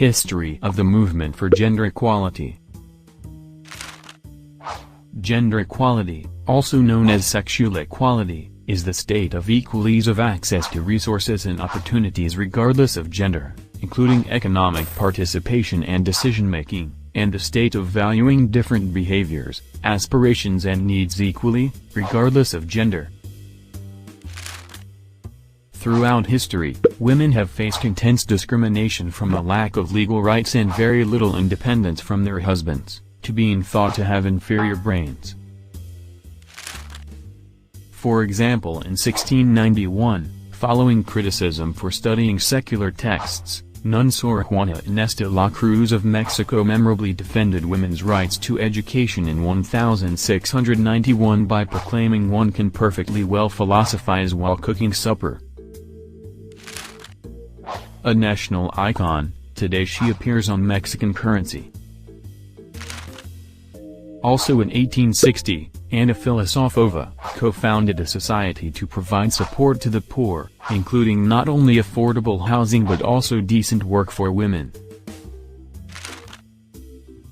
History of the movement for gender equality. Gender equality, also known as sexual equality, is the state of equal ease of access to resources and opportunities regardless of gender, including economic participation and decision-making, and the state of valuing different behaviors, aspirations and needs equally, regardless of gender. Throughout history, women have faced intense discrimination from a lack of legal rights and very little independence from their husbands, to being thought to have inferior brains. For example, in 1691, following criticism for studying secular texts, nun Sor Juana Inés de la Cruz of Mexico memorably defended women's rights to education in 1691 by proclaiming one can perfectly well philosophize while cooking supper. A national icon, today she appears on Mexican currency. Also in 1860, Anna Filosofova co-founded a society to provide support to the poor, including not only affordable housing but also decent work for women.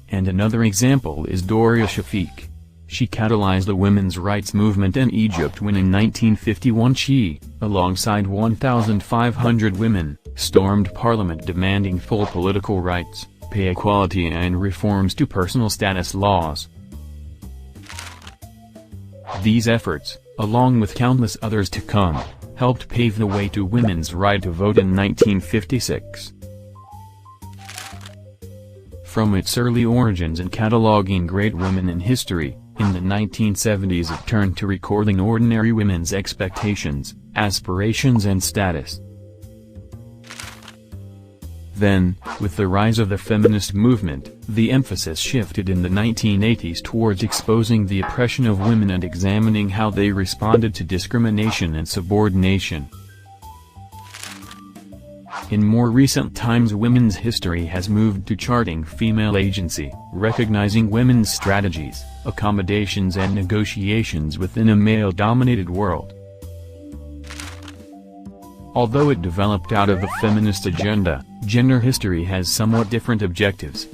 And another example is Doria Shafik. She catalyzed the women's rights movement in Egypt when in 1951 she, alongside 1,500 women, stormed parliament demanding full political rights, pay equality and reforms to personal status laws. These efforts, along with countless others to come, helped pave the way to women's right to vote in 1956. From its early origins in cataloging great women in history, in the 1970s it turned to recording ordinary women's expectations, aspirations and status. Then, with the rise of the feminist movement, the emphasis shifted in the 1980s towards exposing the oppression of women and examining how they responded to discrimination and subordination. In more recent times, women's history has moved to charting female agency, recognizing women's strategies, accommodations and negotiations within a male-dominated world. Although it developed out of a feminist agenda, gender history has somewhat different objectives.